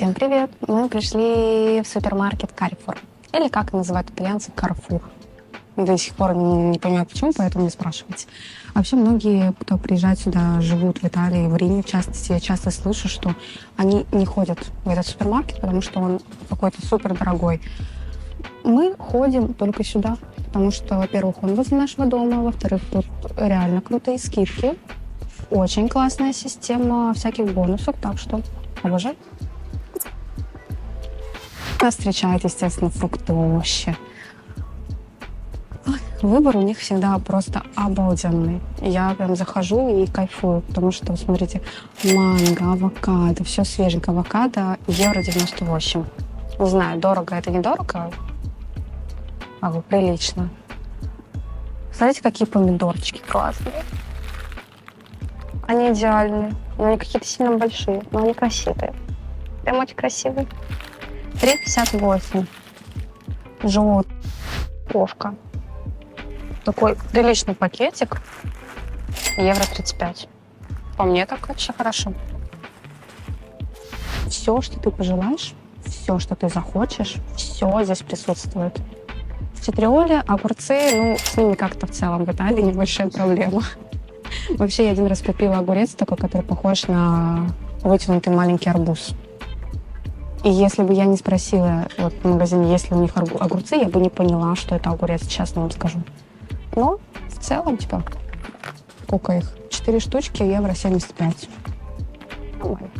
Всем привет! Мы пришли в супермаркет Carrefour, или как называют итальянцы Carrefour. До сих пор не понимаю, почему, поэтому не спрашивайте. Вообще многие, кто приезжает сюда, живут в Италии, в Риме, в частности, я часто слышу, что они не ходят в этот супермаркет, потому что он какой-то супер дорогой. Мы ходим только сюда, потому что, во-первых, он возле нашего дома, во-вторых, тут реально крутые скидки, очень классная система всяких бонусов, так что обожаю. Нас встречает, естественно, фруктовище. Выбор у них всегда просто обалденный. Я прям захожу и кайфую, потому что, смотрите, манго, авокадо, все свеженькое. Авокадо евро 98. Не знаю, дорого это недорого, а прилично. Смотрите, какие помидорчики классные. Они идеальные, но они какие-то сильно большие, но они красивые. Прям очень красивые. 3,58. Желтый. Ковка. Такой приличный пакетик. Евро 35. По мне так вообще хорошо. Все, что ты пожелаешь, все, что ты захочешь, все здесь присутствует. Цитриоли, огурцы, ну, с ними как-то в целом в Италии небольшая проблема. Вообще, я один раз купила огурец такой, который похож на вытянутый маленький арбуз. И если бы я не спросила вот, в магазине, есть ли у них огурцы, я бы не поняла, что это огурец, честно вам скажу. Но в целом, типа, сколько их? 4 штучки, евро 75. Нормально.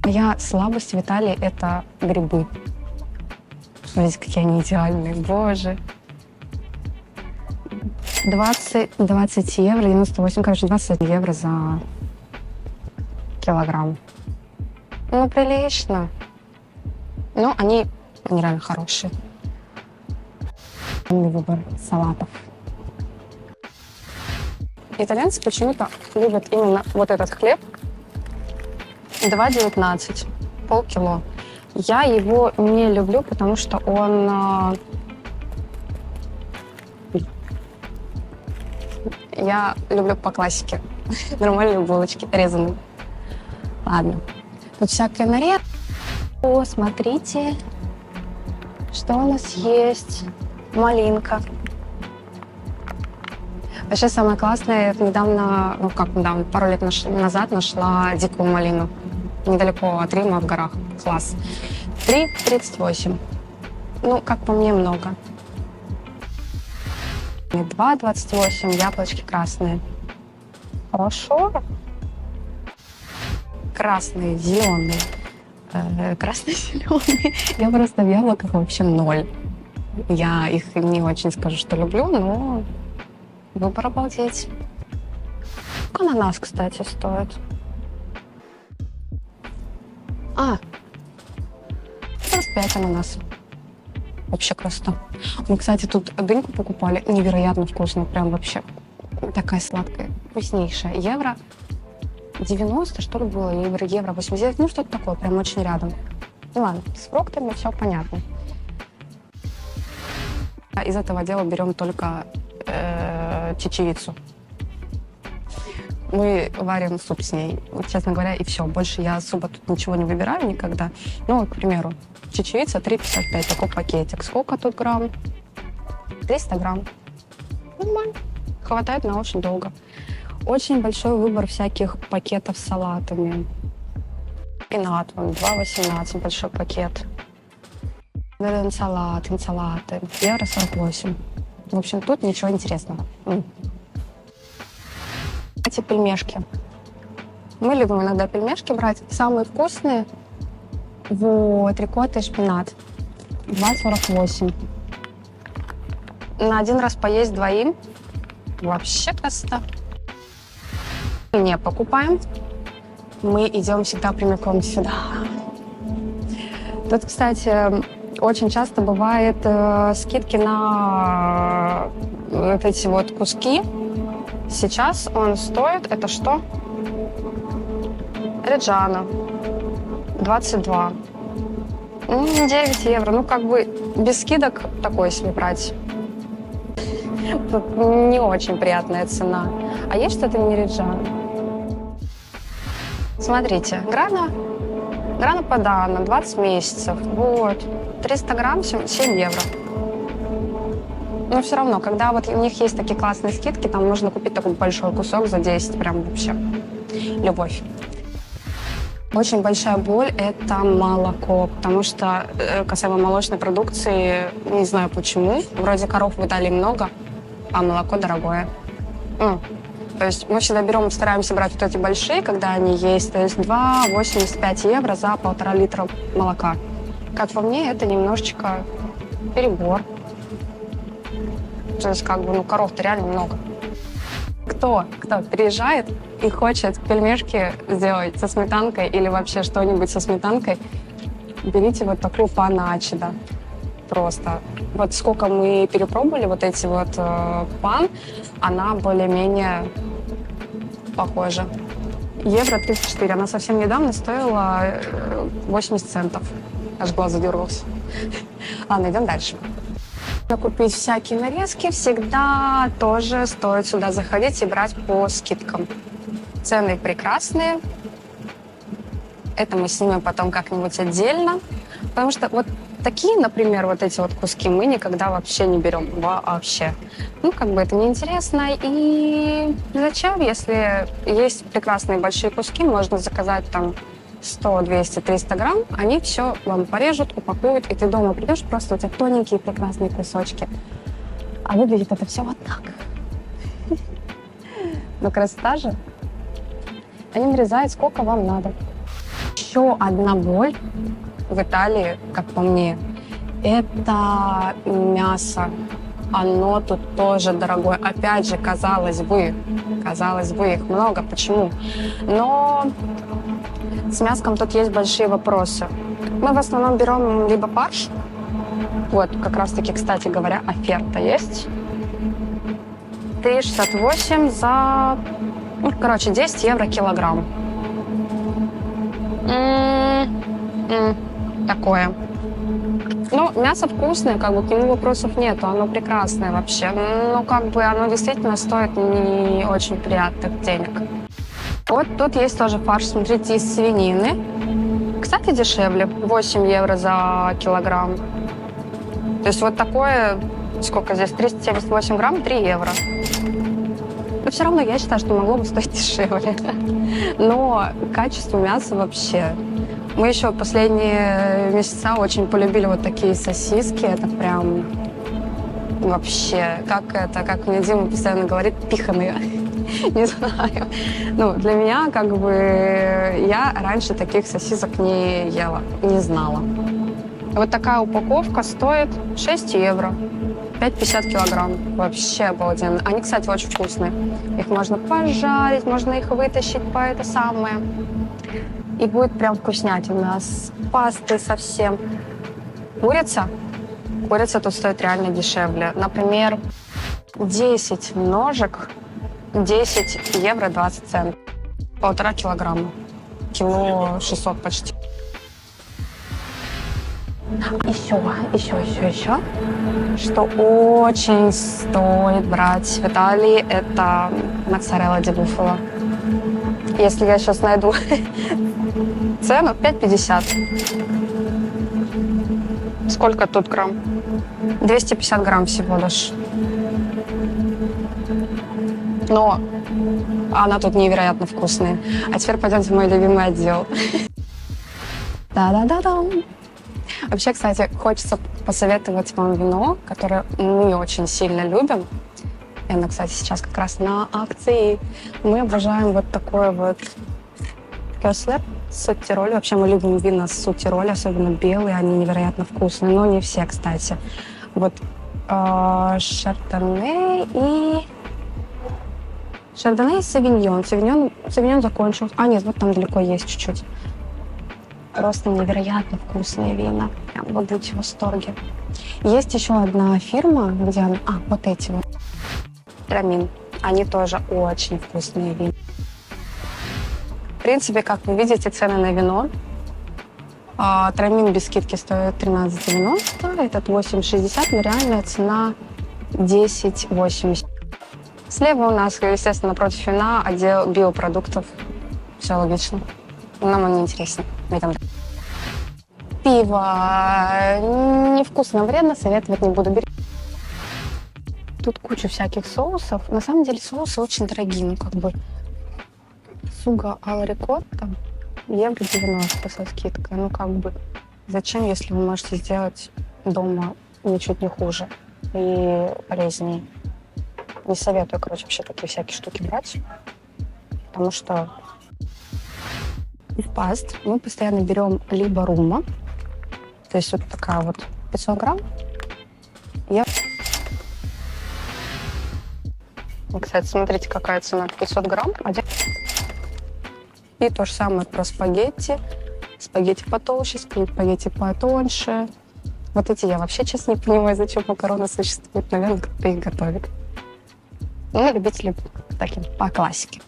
Моя слабость в Италии – это грибы. Смотрите, какие они идеальные, боже. 20 евро, 98, короче, 20 евро за килограмм. Ну, прилично. Но они нереально хорошие. Выбор салатов. Итальянцы почему-то любят именно вот этот хлеб. 2,19. Полкило. Я его не люблю, потому что он... Я люблю по классике. Нормальные булочки, резаные. Ладно. Тут всякое нарезка. О, смотрите, что у нас есть. Малинка. Вообще самое классное, я недавно, пару лет назад нашла дикую малину. Недалеко от Рима, в горах. Класс. 3,38. Ну, как по мне, много. 2,28, яблочки красные. Хорошо. Красные, зеленые. Красные-зеленые. Я просто в яблоках вообще ноль. Я их не очень скажу, что люблю, но выбор обалдеть. Сколько ананас, кстати, стоит? 45 ананас. Вообще красота. Мы, кстати, тут дыньку покупали. Невероятно вкусно. Прям вообще такая сладкая, вкуснейшая. Евро 90, что ли, было? Евро 89. Ну, что-то такое. Прям очень рядом. Ну ладно, с фруктами все понятно. Из этого дела берем только чечевицу. Мы варим суп с ней, честно говоря, и все. Больше я особо тут ничего не выбираю никогда. Ну, к примеру, чечевица 3,55, такой пакетик. Сколько тут грамм? 300 грамм. Нормально. Хватает на очень долго. Очень большой выбор всяких пакетов с салатами. Шпинат, 2,18, большой пакет. Инсалаты, евро 48. В общем, тут ничего интересного. Эти пельмешки. Мы любим иногда пельмешки брать. Самые вкусные вот, рикотта и шпинат. 2,48. На один раз поесть двоим. Вообще красота. Не покупаем. Мы идем всегда прямиком сюда. Тут, кстати, очень часто бывает скидки на вот эти вот куски. Сейчас он стоит, это что? Реджано. 22. 9 евро. Ну, как бы без скидок такой себе брать. Тут не очень приятная цена. А есть что-то не Реджано? Смотрите, Грана Падано, 20 месяцев, вот, 300 грамм, 7 евро. Но все равно, когда вот у них есть такие классные скидки, там можно купить такой большой кусок за 10, прям вообще любовь. Очень большая боль – это молоко, потому что касаемо молочной продукции, не знаю почему, вроде коров в Италии много, а молоко дорогое. То есть мы всегда берем, стараемся брать вот эти большие, когда они есть, то есть 2,85 евро за 1,5 литра молока. Как по мне, это немножечко перебор. То есть как бы, коров-то реально много. Кто приезжает и хочет пельмешки сделать со сметанкой или вообще что-нибудь со сметанкой, берите вот такую паначи, да. Просто. Вот сколько мы перепробовали вот эти вот пан, она более-менее похожа. Евро 34. Она совсем недавно стоила 80 центов. Аж глаз задергался. Ладно, идем дальше. Купить всякие нарезки всегда тоже стоит сюда заходить и брать по скидкам. Цены прекрасные. Это мы снимем потом как-нибудь отдельно. Потому что вот такие, например, вот эти вот куски мы никогда вообще не берем. Вообще. Как бы это неинтересно. И зачем, если есть прекрасные большие куски, можно заказать там 100, 200, 300 грамм, они все вам порежут, упакуют, и ты дома придешь, просто у тебя тоненькие прекрасные кусочки. А выглядит это все вот так. Но красота же. Они нарезают сколько вам надо. Еще одна боль в Италии, как по мне, это мясо. Оно тут тоже дорогое. Опять же, казалось бы, их много. Почему? Но с мяском тут есть большие вопросы. Мы в основном берем либо фарш. Вот, как раз-таки, кстати говоря, оферта есть. 3,68 за... 10 евро килограмм. Такое. Мясо вкусное, как бы к нему вопросов нету, оно прекрасное вообще. Оно действительно стоит не очень приятных денег. Вот тут есть тоже фарш, смотрите, из свинины. Кстати, дешевле, 8 евро за килограмм. То есть вот такое, сколько здесь, 378 грамм, 3 евро. Но все равно я считаю, что могло бы стоить дешевле. Но качество мяса вообще. Мы еще последние месяца очень полюбили вот такие сосиски. Это прям вообще, как мне Дима постоянно говорит, пиханые. Не знаю. Для меня, я раньше таких сосисок не ела, не знала. Вот такая упаковка стоит 6 евро. 5,50 килограмм. Вообще обалденно. Они, кстати, очень вкусные. Их можно пожарить, можно их вытащить по это самое. И будет прям вкуснятина с пастой совсем. Курица тут стоит реально дешевле. Например, 10 ножек, 10 евро 20 центов. 1,5 килограмма. Кило 600 почти. Еще. Что очень стоит брать в Италии, это моцарелла ди буффало. Если я сейчас найду цену, 5,50. Сколько тут грамм? 250 грамм всего лишь. Но она тут невероятно вкусная. А теперь пойдемте в мой любимый отдел. Да-да-да-да. Вообще, кстати, хочется посоветовать вам вино, которое мы очень сильно любим. И оно, кстати, сейчас как раз на акции. Мы обожаем вот такое вот Кёслер с Тироль. Вообще мы любим вина с Тироль, особенно белые, они невероятно вкусные. Но не все, кстати. Вот Шардоне и Савиньон. Савиньон закончился. Нет, вот там далеко есть чуть-чуть. Просто невероятно вкусные вина. Прям вы будете в восторге. Есть еще одна фирма, где она... вот эти вот. Трамин. Они тоже очень вкусные вина. В принципе, как вы видите, цены на вино. Трамин без скидки стоит 13,90, этот 8,60, но реальная цена 10,80. Слева у нас, естественно, напротив вина отдел биопродуктов. Все логично. Нам он не интересен. Мне там пиво невкусно, вредно, советовать не буду. Тут куча всяких соусов. На самом деле соусы очень дорогие. Ну, как бы суга ал рикотта евро 90 со скидкой. Ну, как бы зачем, если вы можете сделать дома ничуть не хуже и полезнее. Не советую, короче, вообще такие всякие штуки брать, потому что из паст мы постоянно берем либо рума, то есть вот такая вот 500 грамм. Кстати, смотрите, какая цена. 500 грамм. И то же самое про спагетти. Спагетти потолще, спагетти потоньше. Вот эти я вообще, честно, не понимаю, зачем макароны существуют. Наверное, кто-то их готовит. Ну, любители таким, по классике.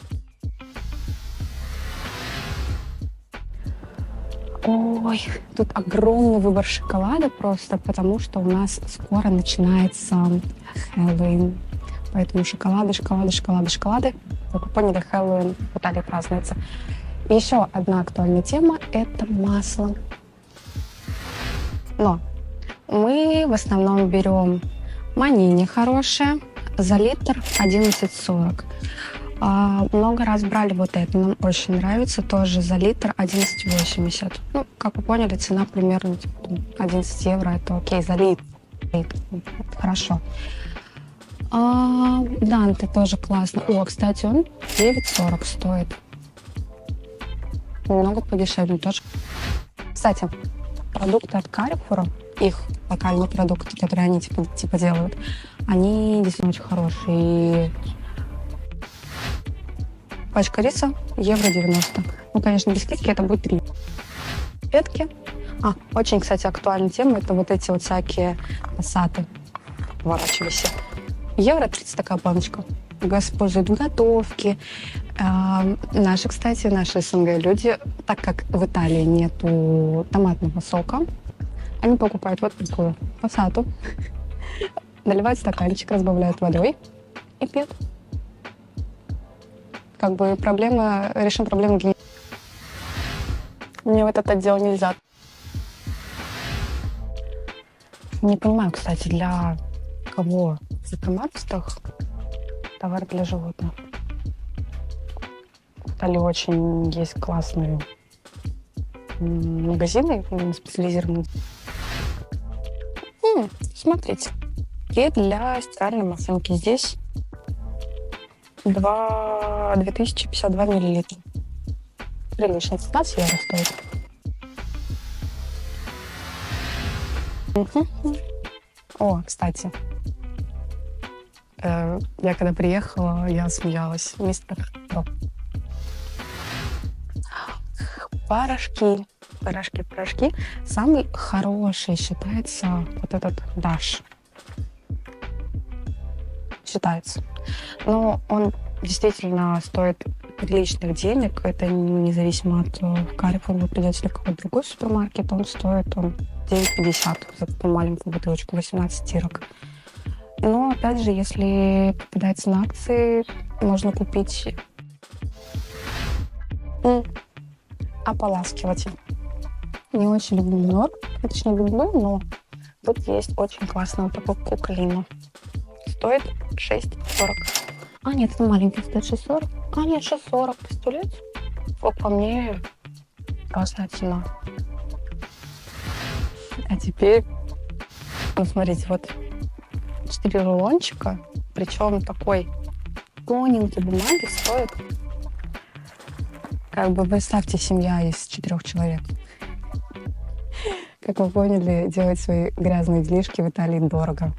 Ой, тут огромный выбор шоколада просто, потому что у нас скоро начинается Хэллоуин. Поэтому шоколады. Как вы поняли, Хэллоуин в Италии празднуется. И еще одна актуальная тема – это масло. Но мы в основном берем Манини хорошее, за литр 11,40. Много раз брали вот это, нам очень нравится, тоже за литр 11,80. Ну, как вы поняли, цена примерно 11 евро, это окей, за литр. Это хорошо. Данте тоже классно. О, кстати, он 9,40 стоит. Немного подешевле тоже. Кстати, продукты от Carrefour, их локальные продукты, которые они типа делают, они действительно очень хорошие. И пачка риса евро 90. Ну, конечно, без скидки это будет 3 петки. Очень, кстати, актуальная тема, это вот эти вот всякие пассаты, поворачивайся. Евро 30 такая баночка. Используют в готовке. Наши СНГ люди, так как в Италии нету томатного сока, они покупают вот такую пассату, наливают в стаканчик, разбавляют водой и пьют. Как бы решим проблему гигиены. Мне в этот отдел нельзя. Не понимаю, кстати, для кого в супермаркетах товар для животных. В Италии очень есть классные магазины специализированные. Смотрите. И для стиральной машинки здесь 2052 миллилитра. Прилично. 15 евро стоит. О, кстати. Я когда приехала, я смеялась. Мистер Рок. Порошки. Самый хороший считается вот этот Даш. Считается. Но он действительно стоит приличных денег. Это независимо от Carrefour. Вы придете в какой-то другой супермаркет, он стоит 9,50 за такую маленькую бутылочку, 18 стирок. Но, опять же, если попадается на акции, можно купить ополаскиватель. Не очень люблю Нор, точнее люблю, но тут есть очень классная вот такая куклина. Стоит 6,40. Нет, это маленький, стоит 6,40. Нет, 6,40, представляете? Вот по мне классная цена. А теперь, смотрите, вот 4 рулончика, причем такой тоненькой бумаги стоит. Как бы представьте, семья из 4 человек. Как вы поняли, делать свои грязные делишки в Италии дорого.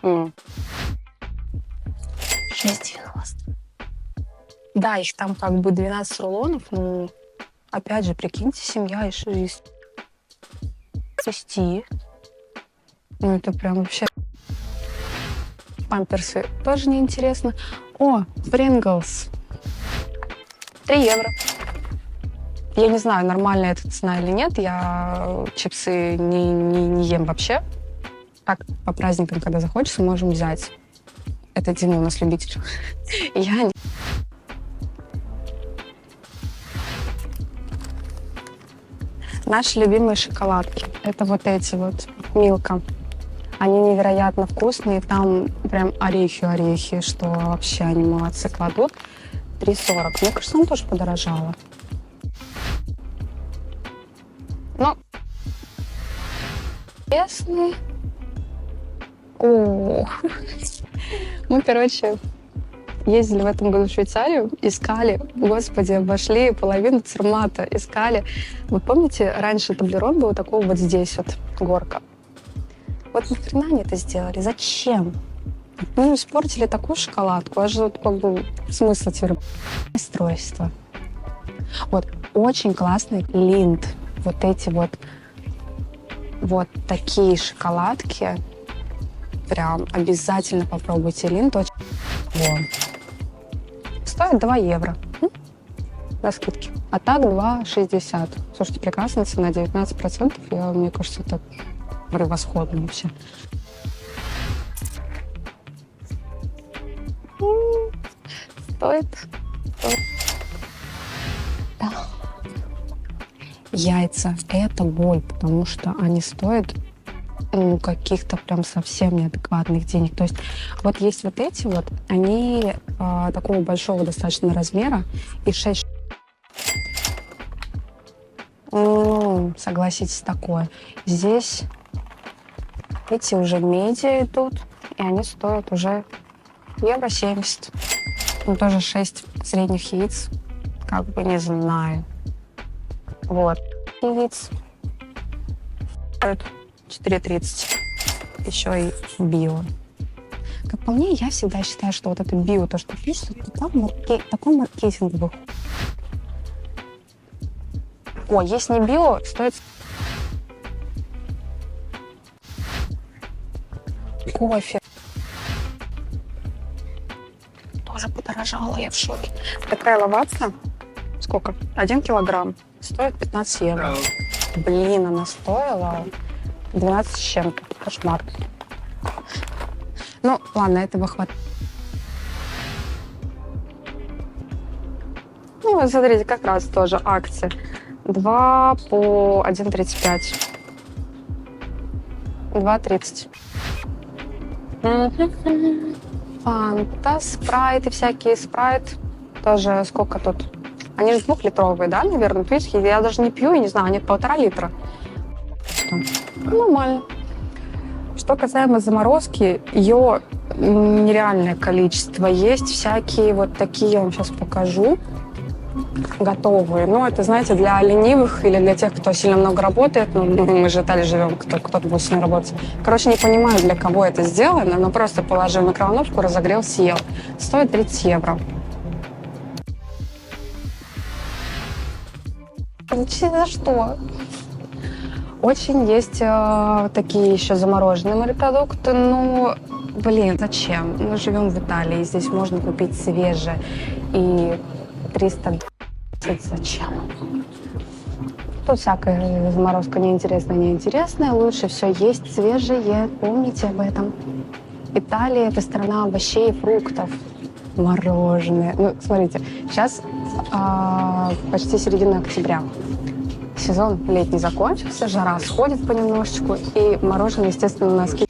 6,90. Да, их там как бы 12 рулонов, но опять же, прикиньте, семья из 6. Ну, это прям вообще... Памперсы тоже неинтересно. О, Принглс. 3 евро. Я не знаю, нормальная эта цена или нет. Я чипсы не ем вообще. Так, по праздникам, когда захочется, можем взять. Это Дима у нас любитель. Я не... Наши любимые шоколадки. Это вот эти вот, Милка. Они невероятно вкусные. Там прям орехи, что вообще они молодцы кладут. 3,40. Мне кажется, он тоже подорожало. Ну, честный. О, мы, короче, ездили в этом году в Швейцарию, искали, господи, обошли половину Цермата, искали. Вы помните, раньше таблерон был такого вот здесь вот, горка. Вот нахрена они это сделали? Зачем? Ну, испортили такую шоколадку, аж вот как бы смысла теперь. Устройство. Вот, очень классный Линд. Вот эти вот такие шоколадки. Прям обязательно попробуйте Линд. Очень... Стоит 2 евро. На скидке. А так 2,60. Слушайте, прекрасная цена, 19%. Мне кажется, это превосходно вообще. Стоит. Да. Яйца – это боль, потому что они стоят каких-то прям совсем неадекватных денег. То есть вот есть вот эти вот, они такого большого достаточно размера, и 6... согласитесь, такое. Здесь эти уже медиа идут, и они стоят уже евро 70. Ну, тоже 6 средних яиц, как бы не знаю. Вот. Яиц стоят 4,30. Еще и био. Как по мне, я всегда считаю, что вот это био, то, что пишут, это такой маркетинговый. О, есть не био, стоит... Кофе. Тоже подорожало, я в шоке. Такая лавацца, сколько? 1 килограмм. Стоит 15 евро. Блин, она стоила 12 с чем-то. Кошмар. Ну, ладно, этого хватит. Ну, вот смотрите, как раз тоже акция. 2 по 1,35. 2,30. Фанта, спрайты всякие. Спрайт тоже сколько тут? Они же 2-литровые, да, наверное? Видите, я даже не пью, я не знаю, они 1,5 литра. Нормально. Что касаемо заморозки, ее нереальное количество. Есть всякие вот такие, я вам сейчас покажу, готовые. Ну, это, знаете, для ленивых или для тех, кто сильно много работает. Ну, мы же в Италии живем, кто-то будет сильно работать. Короче, не понимаю, для кого это сделано, но просто положил в микроволновку, разогрел, съел. Стоит 30 евро. За что? Очень есть такие еще замороженные морепродукты. Ну, блин, зачем? Мы живем в Италии, здесь можно купить свежее. И 320 зачем? Тут всякая заморозка неинтересная. Лучше все есть свежее. Помните об этом. Италия – это страна овощей и фруктов. Мороженое. Ну, смотрите, сейчас почти середина октября. Сезон летний закончился, жара сходит понемножечку, и мороженое, естественно, на скидке.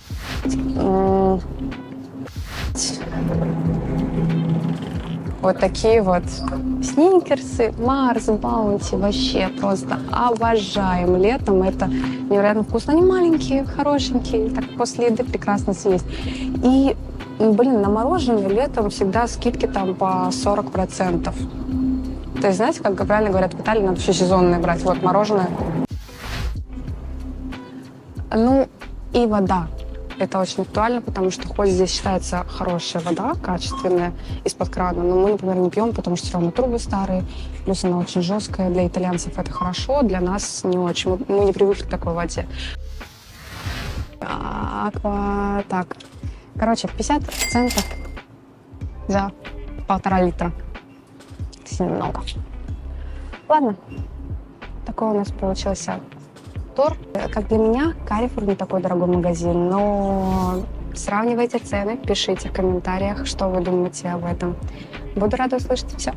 Вот такие вот сникерсы, Марс, Баунти, вообще просто обожаем летом. Это невероятно вкусно. Они маленькие, хорошенькие, так после еды прекрасно съесть. И, блин, на мороженое летом всегда скидки там по 40%. То есть, знаете, как правильно говорят, в Италии надо все сезонное брать. Вот, мороженое. Ну, и вода. Это очень актуально, потому что хоть здесь считается хорошая вода, качественная, из-под крана, но мы, например, не пьем, потому что все равно трубы старые, плюс она очень жесткая. Для итальянцев это хорошо, для нас не очень. Мы не привыкли к такой воде. Так. Короче, 50 центов за 1,5 литра. Сильно много. Ладно, такой у нас получился тур. Как для меня, Carrefour не такой дорогой магазин, но сравнивайте цены, пишите в комментариях, что вы думаете об этом. Буду рада услышать. Все.